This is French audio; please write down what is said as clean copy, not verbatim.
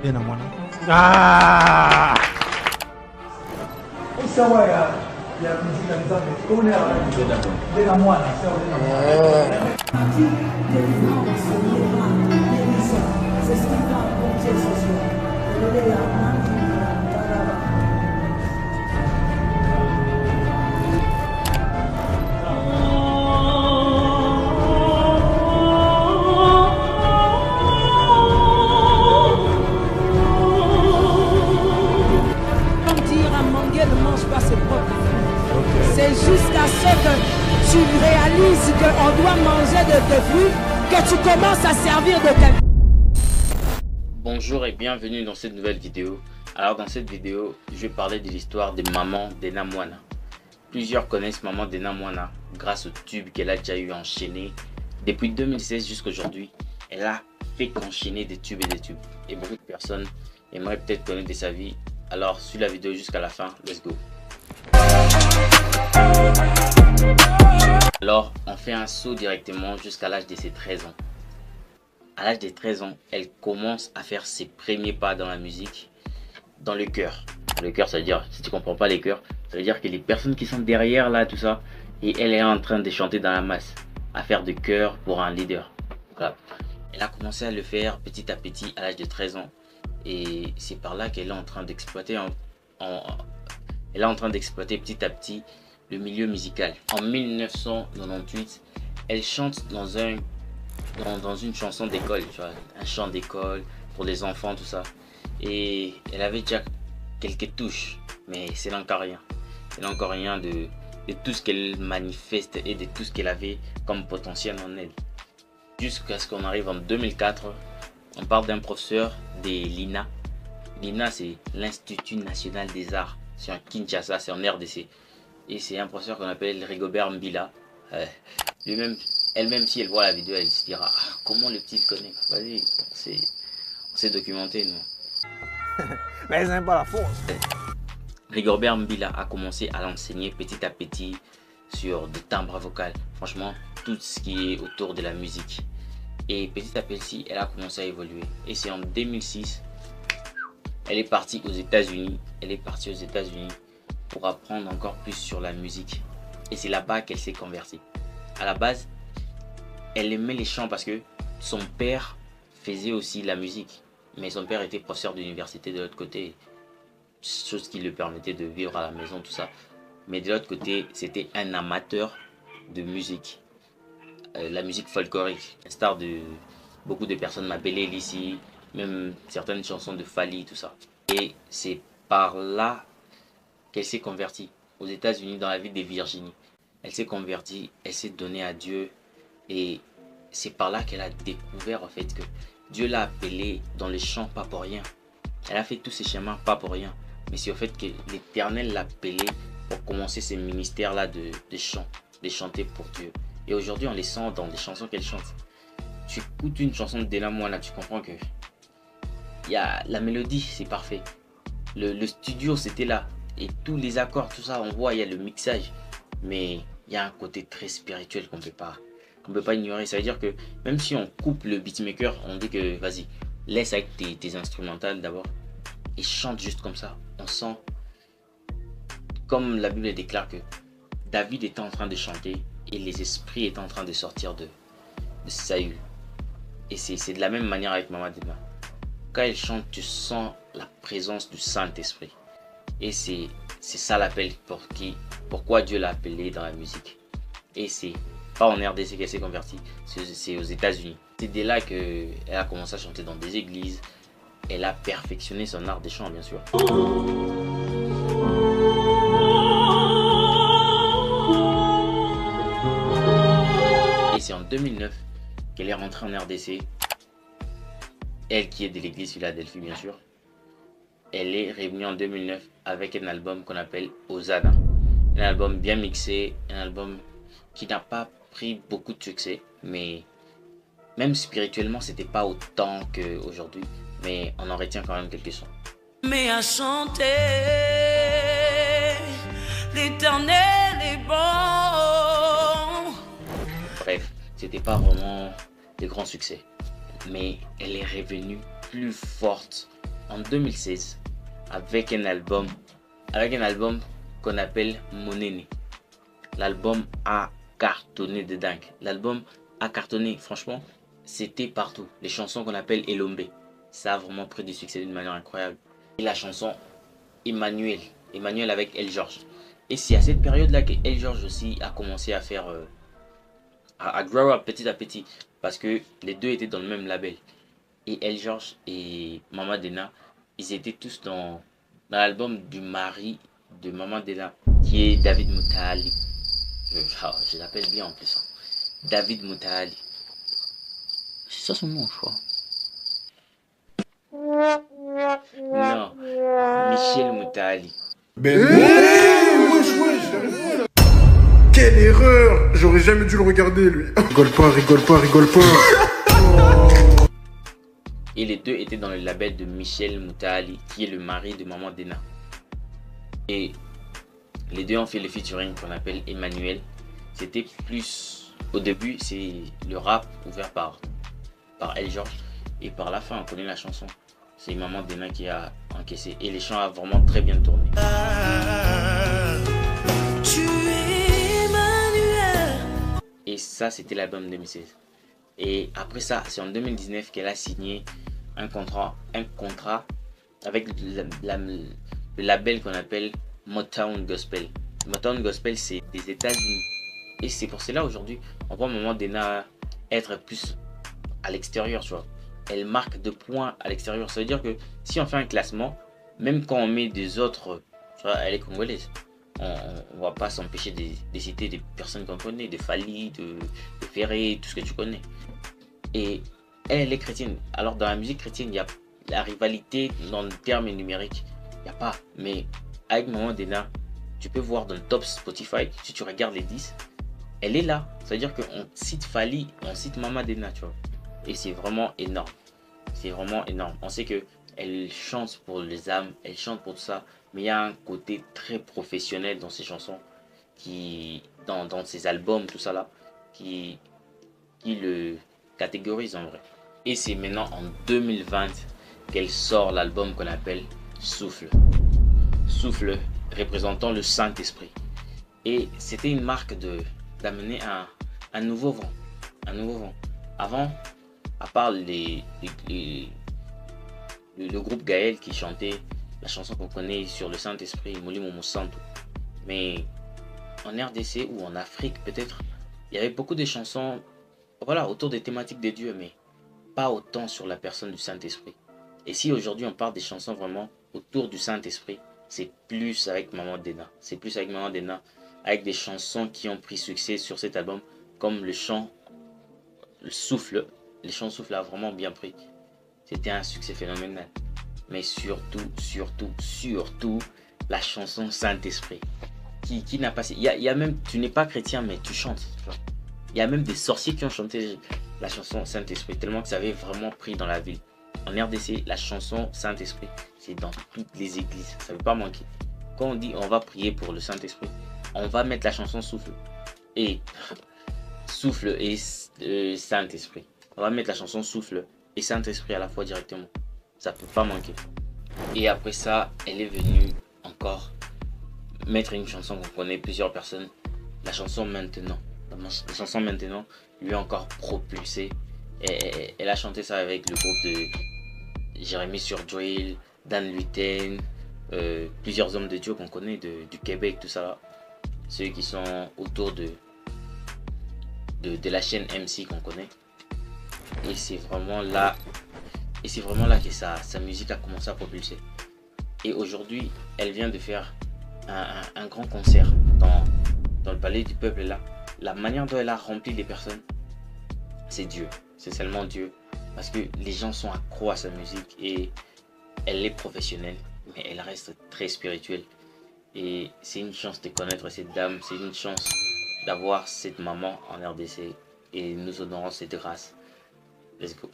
Denamwana. Ah! C'est jusqu'à ce que tu réalises qu'on doit manger de tes fruits que tu commences à servir de quelqu'un. Bonjour et bienvenue dans cette nouvelle vidéo. Alors dans cette vidéo, je vais parler de l'histoire de Maman Denamwana. Plusieurs connaissent Maman Denamwana grâce au tube qu'elle a déjà eu enchaîné. Depuis 2016 jusqu'à aujourd'hui, elle a fait qu'enchaîner des tubes et des tubes. Et beaucoup de personnes aimeraient peut-être connaître de sa vie. Alors suis la vidéo jusqu'à la fin, let's go. Alors, on fait un saut directement jusqu'à l'âge de ses 13 ans. À l'âge de 13 ans, elle commence à faire ses premiers pas dans la musique, dans le chœur. Le chœur, ça veut dire, si tu comprends pas les chœurs, ça veut dire que les personnes qui sont derrière là, tout ça, et elle est en train de chanter dans la masse, à faire de chœur pour un leader. Voilà. Elle a commencé à le faire petit à petit à l'âge de 13 ans. Et c'est par là qu'elle est en train d'exploiter elle est en train d'exploiter petit à petit le milieu musical. En 1998, elle chante dans une chanson d'école, un chant d'école pour les enfants, tout ça. Et elle avait déjà quelques touches, mais c'est encore rien. C'est encore rien de tout ce qu'elle manifeste et de tout ce qu'elle avait comme potentiel en elle. Jusqu'à ce qu'on arrive en 2004, on parle d'un professeur de l'INA. L'INA, c'est l'Institut National des Arts. C'est en Kinshasa, c'est en RDC. Et c'est un professeur qu'on appelle Rigobert Mbila. Elle-même, si elle voit la vidéo, elle se dira comment le petit le connaît. Vas-y, on s'est documenté, nous. Mais c'est pas la force. Rigobert Mbila a commencé à l'enseigner petit à petit sur des timbres vocaux. Franchement, tout ce qui est autour de la musique. Et petit à petit, elle a commencé à évoluer. Et c'est en 2006, elle est partie aux États-Unis. Pour apprendre encore plus sur la musique. Et c'est là-bas qu'elle s'est convertie. À la base, elle aimait les chants parce que son père faisait aussi la musique. Mais son père était professeur d'université de l'autre côté. Chose qui lui permettait de vivre à la maison, tout ça. Mais de l'autre côté, c'était un amateur de musique. La musique folklorique. À l'instar de beaucoup de personnes m'appelaient ici. Même certaines chansons de Fali, tout ça. Et c'est par là qu'elle s'est convertie aux États-Unis, dans la ville de Virginie. Elle s'est convertie, elle s'est donnée à Dieu. Et c'est par là qu'elle a découvert en fait que Dieu l'a appelée dans les chants pas pour rien. Elle a fait tous ces chemins pas pour rien. Mais c'est au fait que l'Éternel l'a appelée pour commencer ce ministère-là de chant, de chanter pour Dieu. Et aujourd'hui, on les sent dans les chansons qu'elle chante. Tu écoutes une chanson de Denamwana, tu comprends que il y a la mélodie, c'est parfait. Le studio, c'était là. Et tous les accords, tout ça, on voit, il y a le mixage. Mais il y a un côté très spirituel qu'on peut pas ignorer. Ça veut dire que même si on coupe le beatmaker, on dit que vas-y, laisse avec tes instrumentales d'abord. Et chante juste comme ça. On sent, comme la Bible déclare que David était en train de chanter et les esprits étaient en train de sortir de Saül. Et c'est de la même manière avec Maman Dena. Quand elle chante, tu sens la présence du Saint-Esprit. Et c'est ça l'appel pourquoi Dieu l'a appelée dans la musique. Et c'est pas en RDC qu'elle s'est convertie, c'est aux États-Unis. C'est dès là qu'elle a commencé à chanter dans des églises. Elle a perfectionné son art des chants, bien sûr. Et c'est en 2009 qu'elle est rentrée en RDC. Elle qui est de l'église Philadelphie, bien sûr. Elle est revenue en 2009 avec un album qu'on appelle Hosanna. Un album bien mixé, un album qui n'a pas pris beaucoup de succès, mais même spirituellement, c'était pas autant qu'aujourd'hui, mais on en retient quand même quelques sons. Mais à chanter, l'Éternel est bon. Bref, c'était pas vraiment de grands succès, mais elle est revenue plus forte en 2016 avec un album qu'on appelle Monene. L'album a cartonné de dingue. L'album a cartonné, franchement, c'était partout. Les chansons qu'on appelle Elombe, ça a vraiment pris du succès d'une manière incroyable. Et la chanson Emmanuel avec El George. Et c'est à cette période-là que El George aussi a commencé à faire, à grow up petit à petit. Parce que les deux étaient dans le même label. Et El George et Mama Dena, ils étaient tous dans l'album du mari de Mama Dena, qui est David Moutali. Je l'appelle bien en plus. David Moutali. C'est ça son nom, je crois. Non, Michel Moutali. Quelle erreur! J'aurais jamais dû le regarder, lui. Rigole pas, rigole pas, rigole pas. Et les deux étaient dans le label de Michel Moutali, qui est le mari de Maman Dena. Et les deux ont fait le featuring qu'on appelle Emmanuel. C'était plus... Au début, c'est le rap ouvert par El George. Et par la fin, on connaît la chanson. C'est Maman Dena qui a encaissé. Et les chants ont vraiment très bien tourné. Et ça, c'était l'album 2016. Et après ça, c'est en 2019 qu'elle a signé un contrat avec le label qu'on appelle Motown Gospel. Motown Gospel, c'est des États-Unis. Et c'est pour cela aujourd'hui, on voit Maman Dena être plus à l'extérieur, tu vois. Elle marque de points à l'extérieur. Ça veut dire que si on fait un classement, même quand on met des autres, tu vois, elle est congolaise. On va pas s'empêcher de citer des personnes qu'on connaît, de Fali, de Ferré, tout ce que tu connais. Et elle est chrétienne. Alors dans la musique chrétienne, il y a la rivalité dans le terme numérique. Il n'y a pas. Mais avec Maman Dena, tu peux voir dans le top Spotify, si tu regardes les 10, elle est là. Ça veut dire qu'on cite Fali, on cite Maman Dena, tu vois. Et c'est vraiment énorme. C'est vraiment énorme. On sait qu'elle chante pour les âmes, elle chante pour tout ça. Mais il y a un côté très professionnel dans ses chansons, dans ses albums, tout ça là, qui le catégorise en vrai. Et c'est maintenant en 2020 qu'elle sort l'album qu'on appelle Souffle. Souffle représentant le Saint-Esprit. Et c'était une marque d'amener un nouveau vent. Un nouveau vent. Avant, à part le groupe Gaël qui chantait la chanson qu'on connaît sur le Saint-Esprit, Moli Momo Santo. Mais en RDC ou en Afrique peut-être, il y avait beaucoup de chansons, voilà, autour des thématiques des dieux, mais pas autant sur la personne du Saint-Esprit. Et si aujourd'hui on parle des chansons vraiment autour du Saint-Esprit, c'est plus avec Maman Dena. C'est plus avec Maman Dena, avec des chansons qui ont pris succès sur cet album, comme le chant le Souffle. Les chants Souffle a vraiment bien pris. C'était un succès phénoménal. Mais surtout, la chanson Saint-Esprit. Qui n'a pas... Il y a même, tu n'es pas chrétien, mais tu chantes. Il y a même des sorciers qui ont chanté la chanson Saint-Esprit, tellement que ça avait vraiment pris dans la ville. En RDC, la chanson Saint-Esprit, c'est dans toutes les églises. Ça ne veut pas manquer. Quand on dit on va prier pour le Saint-Esprit, on va mettre la chanson Souffle. Et Souffle et Saint-Esprit. On va mettre la chanson Souffle et Saint-Esprit à la fois directement. Ça peut pas manquer. Et après ça, elle est venue encore mettre une chanson qu'on connaît plusieurs personnes. La chanson Maintenant. La chanson Maintenant lui a encore propulsé. Et elle a chanté ça avec le groupe de Jérémy Surjoil, Dan Luten, plusieurs hommes de Dieu qu'on connaît du Québec, tout ça là. Ceux qui sont autour de la chaîne MC qu'on connaît. Et c'est vraiment là que sa musique a commencé à propulser. Et aujourd'hui, elle vient de faire un grand concert dans le palais du peuple là. La manière dont elle a rempli les personnes, c'est Dieu. C'est seulement Dieu. Parce que les gens sont accros à sa musique et elle est professionnelle, mais elle reste très spirituelle. Et c'est une chance de connaître cette dame, c'est une chance d'avoir cette maman en RDC. Et nous honorons cette grâce. Let's go.